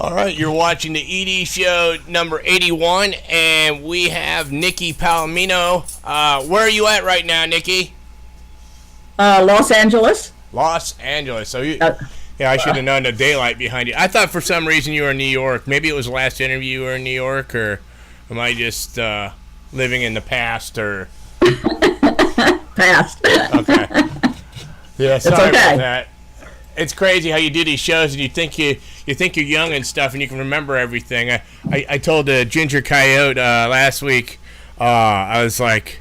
All right, you're watching the ED Show number 81, and we have Nikki Palomino. Where are you at right now, Nikki? Los Angeles. Los Angeles. So you, yeah, I should have known the daylight behind you. I thought for some reason you were in New York. Maybe it was the last interview you were in New York, or am I just living in the past? Or Past. Okay. Yeah, sorry okay. about that. It's crazy how you do these shows and you think you're young and stuff and you can remember everything. I told the Ginger Coyote last week. I was like,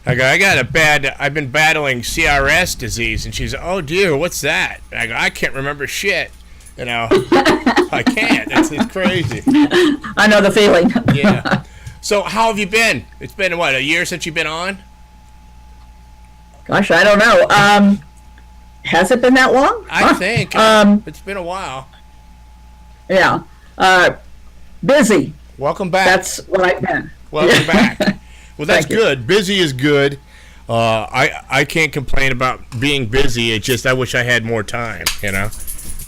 I've been battling CRS disease, and she's, oh dear, what's that? And I go, I can't remember shit. You know, I can't. It's crazy. I know the feeling. Yeah. So how have you been? It's been what, a year since you've been on? Gosh, I don't know. Has it been that long? I think it's been a while. Yeah. Busy. Welcome back. That's what I've been. Welcome back. Well, that's Thank you. good. Busy is good. I can't complain about being busy. It's just I wish I had more time. You know.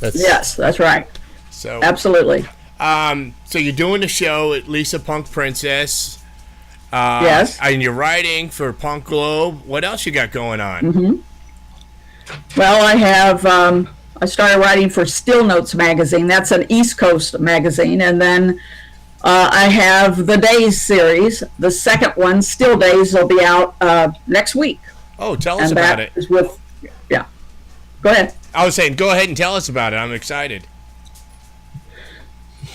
Yes, that's right. So absolutely. So you're doing the show at Lisa Punk Princess. Yes. And you're writing for Punk Globe. What else you got going on? Mm-hmm. Well, I have. I started writing for Still Notes magazine. That's an East Coast magazine, and then I have the Dazed series. The second one, Still Dazed, will be out next week. Oh, tell us about it. Is with, yeah. Go ahead. I was saying, go ahead and tell us about it. I'm excited.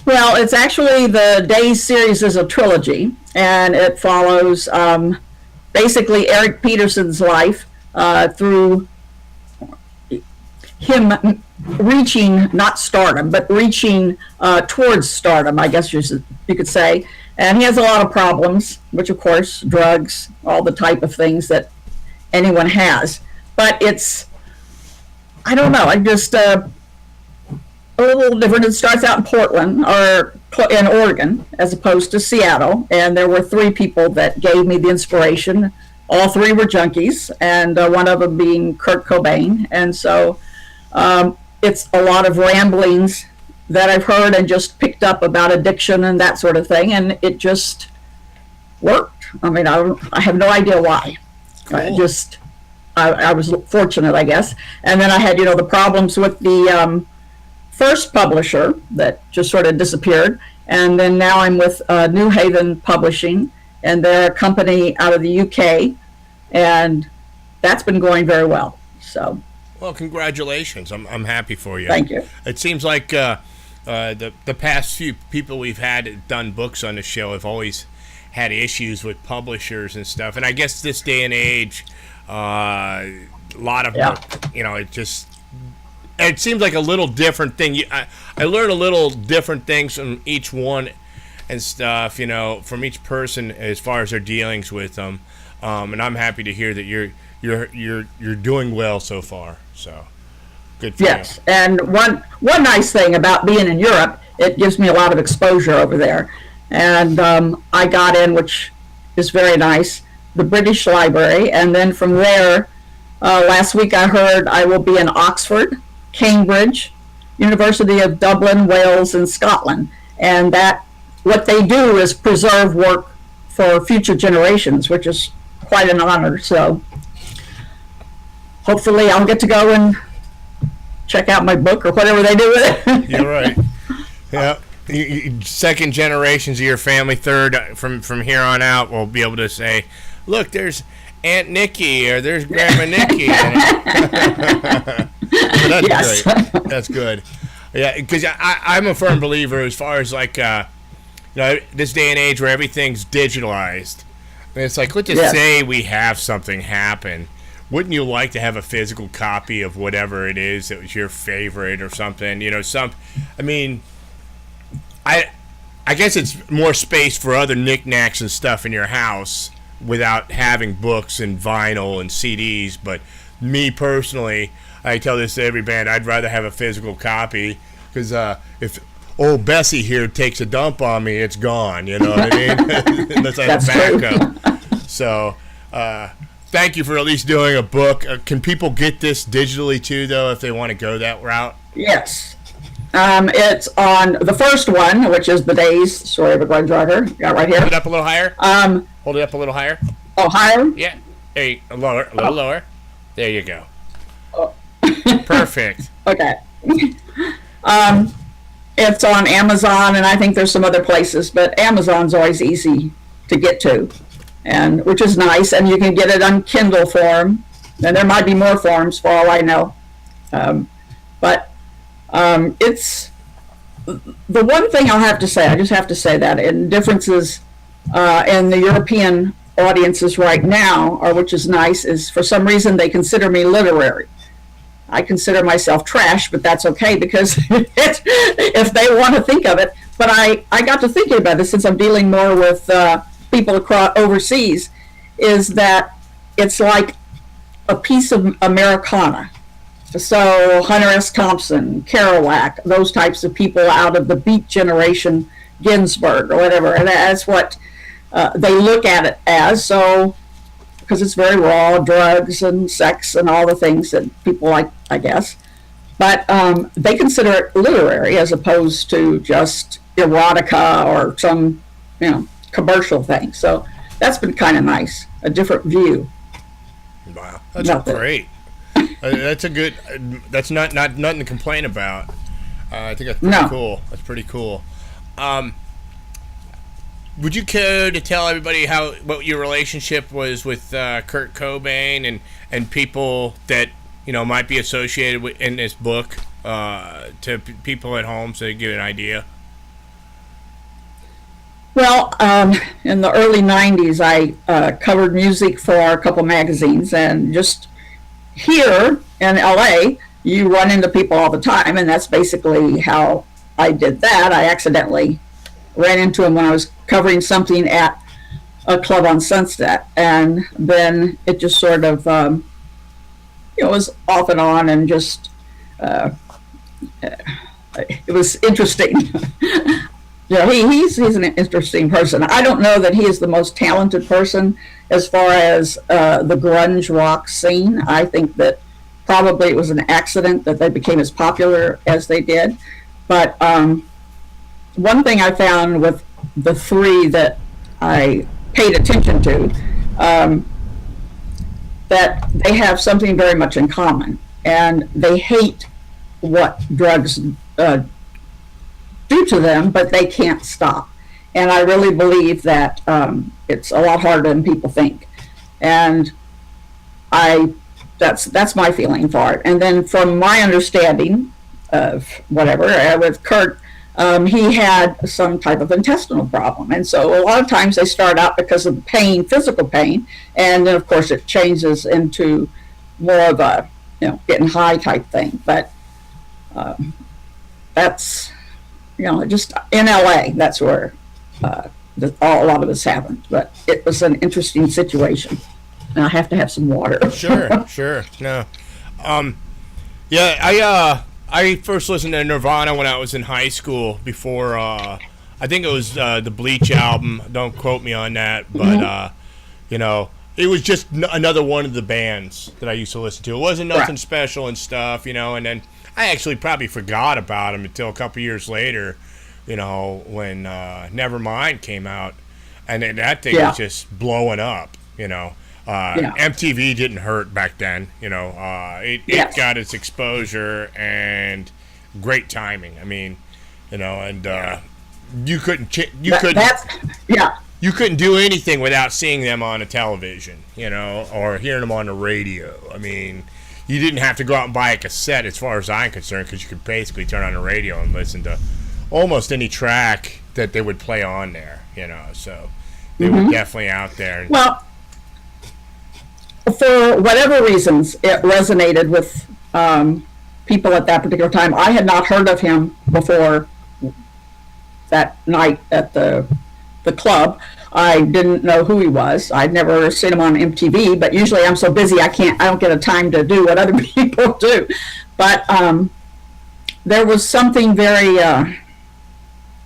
Well, it's actually the Dazed series is a trilogy, and it follows basically Eric Peterson's life through him reaching, not stardom, but reaching towards stardom, I guess you could say. And he has a lot of problems, which of course, drugs, all the type of things that anyone has. But it's, I don't know, I just, a little different. It starts out in Portland, or in Oregon, as opposed to Seattle. And there were three people that gave me the inspiration. All three were junkies, and one of them being Kurt Cobain. And so it's a lot of ramblings that I've heard and just picked up about addiction and that sort of thing, and it just worked. I mean, I have no idea why. Cool. I was fortunate, I guess. And then I had, the problems with the first publisher that just sort of disappeared, and then now I'm with New Haven Publishing, and they're a company out of the UK, and that's been going very well. So. Well, congratulations. I'm happy for you. Thank you. It seems like the past few people we've had done books on the show have always had issues with publishers and stuff. And I guess this day and age, a lot of it seems like a little different thing. I learned a little different things from each one and stuff, from each person as far as their dealings with them. And I'm happy to hear that you're doing well so far. So good for you. Yes, and one nice thing about being in Europe, it gives me a lot of exposure over there. And I got in, which is very nice, the British Library, and then from there, last week I heard I will be in Oxford, Cambridge, University of Dublin, Wales, and Scotland. And that what they do is preserve work for future generations, which is quite an honor. So hopefully I'll get to go and check out my book or whatever they do with it. You're right. Yeah. Second generations of your family, third from here on out, will be able to say, look, there's Aunt Nikki or there's Grandma Nikki. So that's Yes. great. That's good. Yeah, because I'm a firm believer as far as like this day and age where everything's digitalized. And it's like, let's just say we have something happen. Wouldn't you like to have a physical copy of whatever it is that was your favorite or something? I guess it's more space for other knickknacks and stuff in your house without having books and vinyl and CDs. But me personally, I tell this to every band, I'd rather have a physical copy because if old Bessie here takes a dump on me, it's gone. You know what I mean? Unless I have backup. So, thank you for at least doing a book. Can people get this digitally too, though, if they want to go that route? Yes. It's on the first one, which is the Dazed story of a grunge rocker. Got right here. Hold it up a little higher. Hold it up a little higher. Oh, higher? Yeah. There you lower, a little lower. There you go. Oh. Perfect. Okay. It's on Amazon, and I think there's some other places, but Amazon's always easy to get to, and which is nice. And you can get it on Kindle form, and there might be more forms for all I know. But it's the one thing I'll have to say. I just have to say that, and differences in the European audiences right now, or which is nice, is for some reason they consider me literary. I consider myself trash, but that's okay because if they want to think of it. But I got to thinking about this since I'm dealing more with people across overseas, is that it's like a piece of Americana. So Hunter S. Thompson, Kerouac, those types of people out of the Beat generation, Ginsberg or whatever, and that's what they look at it as. So because it's very raw, drugs and sex and all the things that people like, I guess. But they consider it literary as opposed to just erotica or some, commercial thing. So that's been kind of nice, a different view. Wow, that's great. That's a good. That's not nothing to complain about. I think that's pretty cool. That's pretty cool. Would you care to tell everybody what your relationship was with Kurt Cobain and people that might be associated with in this book to people at home, so they get an idea? Well, in the early '90s, I covered music for a couple magazines, and just here in LA, you run into people all the time, and that's basically how I did that. I accidentally ran into him when I was covering something at a club on Sunset, and then it just sort of was off and on, and just it was interesting. He's an interesting person. I don't know that he is the most talented person as far as the grunge rock scene. I think that probably it was an accident that they became as popular as they did, but one thing I found with the three that I paid attention to, that they have something very much in common, and they hate what drugs do to them, but they can't stop. And I really believe that it's a lot harder than people think. And that's my feeling for it. And then from my understanding of whatever, with Kurt, he had some type of intestinal problem. And so a lot of times they start out because of pain, physical pain, and then of course it changes into more of a, getting high type thing. But that's, just in LA, that's where a lot of this happened. But it was an interesting situation. And I have to have some water. Sure. No. I first listened to Nirvana when I was in high school before, I think it was the Bleach album. Don't quote me on that. But, it was just another one of the bands that I used to listen to. It wasn't nothing special and stuff, and then I actually probably forgot about them until a couple years later, when Nevermind came out. And then that thing was just blowing up, MTV didn't hurt back then, it got its exposure and great timing. I mean, and you couldn't do anything without seeing them on a television, or hearing them on the radio. I mean, you didn't have to go out and buy a cassette, as far as I'm concerned, because you could basically turn on the radio and listen to almost any track that they would play on there, so they were definitely out there. Well, for whatever reasons, it resonated with people at that particular time. I had not heard of him before that night at the club. I didn't know who he was. I'd never seen him on MTV, but usually I'm so busy I don't get a time to do what other people do. But there was something very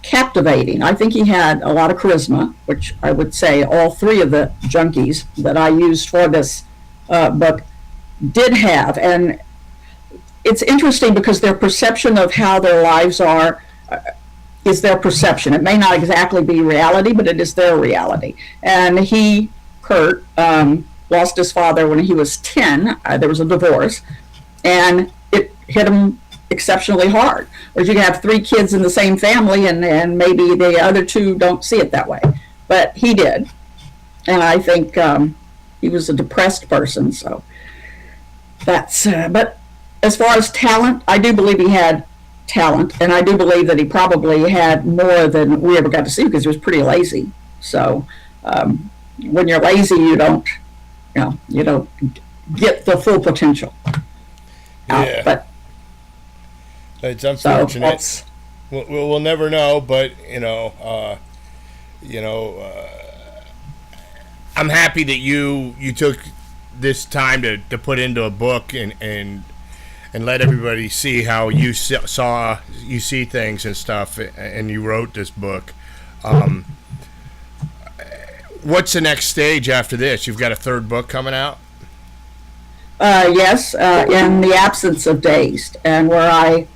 captivating. I think he had a lot of charisma, which I would say all three of the junkies that I used for this book did have. And it's interesting because their perception of how their lives are is their perception. It may not exactly be reality, but it is their reality. And Kurt, lost his father when he was 10. There was a divorce, and it hit him exceptionally hard. Whereas you can have 3 kids in the same family, and maybe the other 2 don't see it that way. But he did. And I think he was a depressed person. So that's, but as far as talent, I do believe he had talent, and I do believe that he probably had more than we ever got to see because he was pretty lazy. So when you're lazy, you don't get the full potential. Yeah, but it's unfortunate. So we'll never know, but I'm happy that you took this time to put into a book and let everybody see how you see things and stuff, and you wrote this book. What's the next stage after this? You've got a 3rd book coming out? Yes, in the absence of Dazed, and where I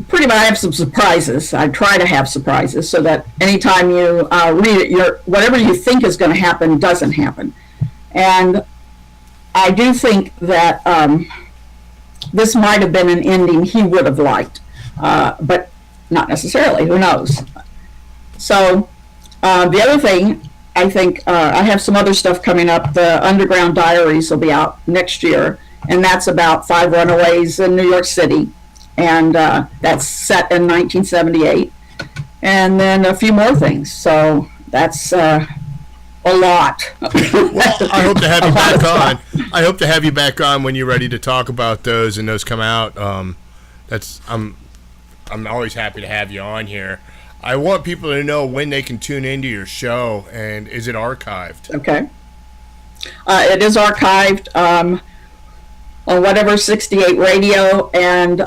pretty much have some surprises. I try to have surprises so that anytime you read it, whatever you think is going to happen doesn't happen. And I do think that this might have been an ending he would have liked, but not necessarily. Who knows? So the other thing, I think I have some other stuff coming up. The Underground Diaries will be out next year, and that's about 5 runaways in New York City, and that's set in 1978, and then a few more things. So that's a lot. Well, I hope to have you back on. I hope to have you back on when you're ready to talk about those and those come out. I'm always happy to have you on here. I want people to know when they can tune into your show, and is it archived? Okay. It is archived on whatever 68 radio, and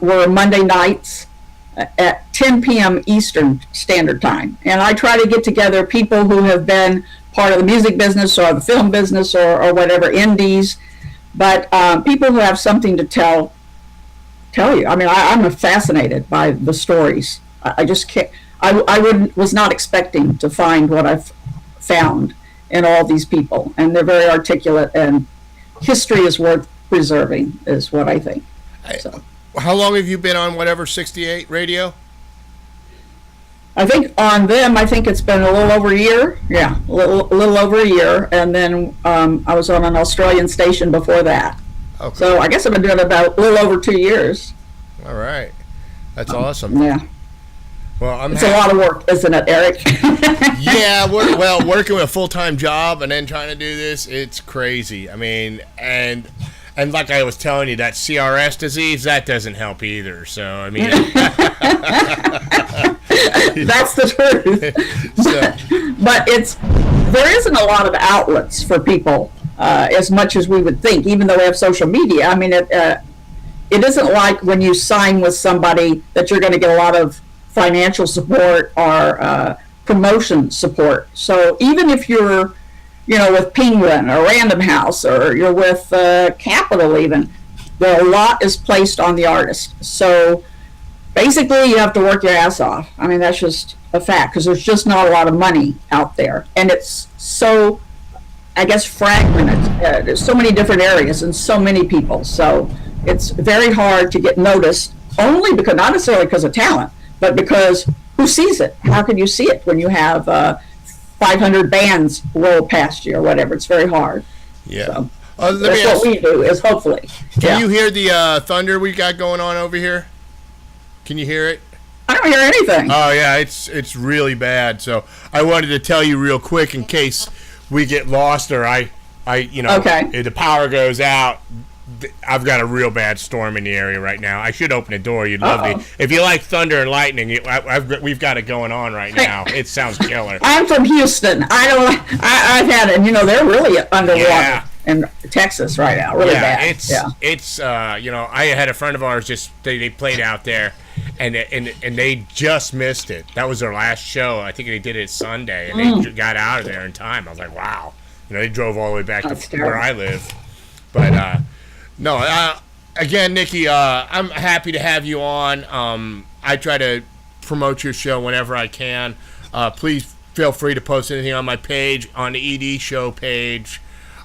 we're Monday nights at 10 p.m. Eastern Standard Time. And I try to get together people who have been part of the music business or the film business or whatever, indies, but people who have something to tell you. I mean, I'm fascinated by the stories. I just can't. Was not expecting to find what I've found in all these people, and they're very articulate. And history is worth preserving, is what I think. So, how long have you been on whatever 68 radio? I think on them, I think it's been a little over a year. Yeah, a little over a year, and then I was on an Australian station before that. Okay. So I guess I've been doing it about a little over 2 years. All right, that's awesome. Yeah. Well, it's a lot of work, isn't it, Eric? Yeah, working with a full-time job and then trying to do this, it's crazy. I mean, and like I was telling you, that CRS disease, that doesn't help either. So, I mean... That's the truth. But there isn't a lot of outlets for people as much as we would think, even though we have social media. I mean, it isn't like when you sign with somebody that you're going to get a lot of financial support or promotion support. So even if you're, with Penguin or Random House, or you're with Capital even, a lot is placed on the artist. So basically you have to work your ass off. I mean, that's just a fact, because there's just not a lot of money out there. And it's so, I guess, fragmented. There's so many different areas and so many people. So it's very hard to get noticed, only because, not necessarily because of talent, but because who sees it? How can you see it when you have 500 bands roll past you or whatever? It's very hard. Yeah. So that's what we do, is hopefully. Can you hear the thunder we got going on over here? Can you hear it? I don't hear anything. Oh, yeah, it's really bad. So I wanted to tell you real quick in case we get lost or okay. If the power goes out. I've got a real bad storm in the area right now. I should open the door. You'd love me. If you like thunder and lightning, we've got it going on right now. It sounds killer. I'm from Houston. I've had it. They're really underwater in Texas right now. Really bad. It's I had a friend of ours they played out there, and they just missed it. That was their last show. I think they did it Sunday, and they got out of there in time. I was like, wow. They drove all the way back to where I live, but. No, again, Nikki, I'm happy to have you on. I try to promote your show whenever I can. Please feel free to post anything on my page, on the ED show page.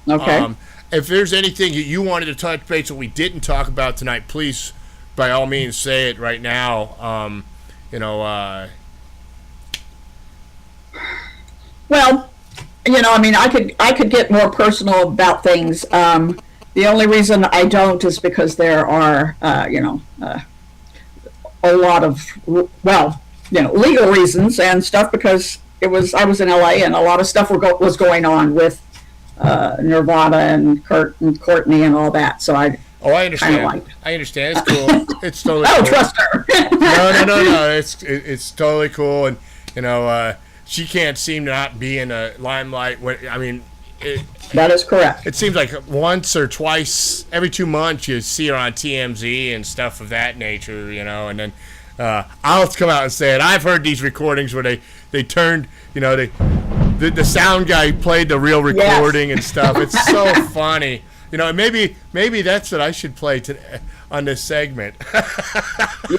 Okay. If there's anything that you wanted to touch base that we didn't talk about tonight, please, by all means, say it right now. Well, I mean, I could get more personal about things. The only reason I don't is because there are, a lot of, legal reasons and stuff, because I was in LA and a lot of stuff was going on with Nirvana and Kurt and Courtney and all that. So I understand. I understand. It's cool. It's totally oh, cool. Trust her. No. It's totally cool, and she can't seem to not be in a limelight. That is correct. It seems like once or twice every 2 months you see her on TMZ and stuff of that nature, and then I'll come out and say it. I've heard these recordings where they turned, the sound guy played the real recording and stuff. It's so funny. Maybe that's what I should play on this segment.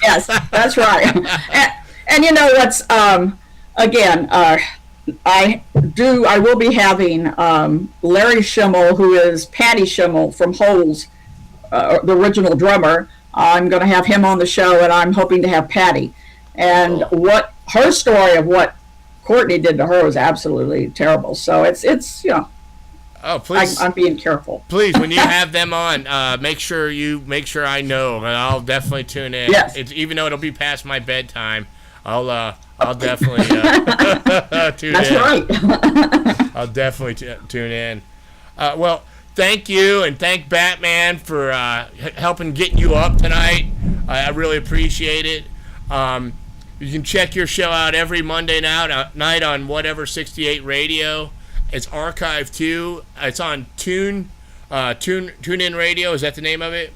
Yes, that's right. And you know what's, again, I will be having Larry Schimmel, who is Patty Schimmel from Holes, the original drummer. I'm going to have him on the show, and I'm hoping to have Patty. And what her story of what Courtney did to her was absolutely terrible. So it's Oh, please! I'm being careful. Please, when you have them on, make sure I know, and I'll definitely tune in. Yes. Even though it'll be past my bedtime, I'll definitely tune in. That's right. I'll definitely tune in. Well, thank you, and thank Batman for helping getting you up tonight. I really appreciate it. You can check your show out every Monday night on whatever 68 radio. It's archived too. It's on TuneIn Radio. Is that the name of it?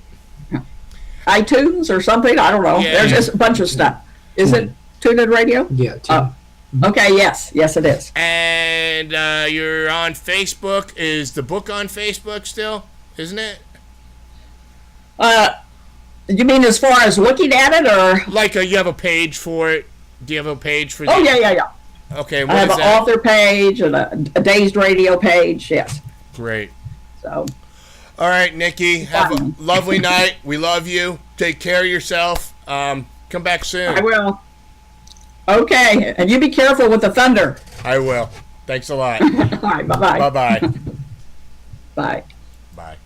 iTunes or something? I don't know. Yeah. There's just a bunch of stuff. Is it TuneIn Radio? Yeah. Okay. Yes, it is. And you're on Facebook. Is the book on Facebook still? Isn't it? You mean as far as looking at it, or Like you have a page for it? Do you have a page for? Oh yeah. Okay. I have an author page and a Dazed radio page. Yes. Great. So. All right, Nikki. Have a lovely night. We love you. Take care of yourself. Come back soon. I will. Okay, and you be careful with the thunder. I will. Thanks a lot. All right. Bye-bye. Bye-bye. Bye. Bye.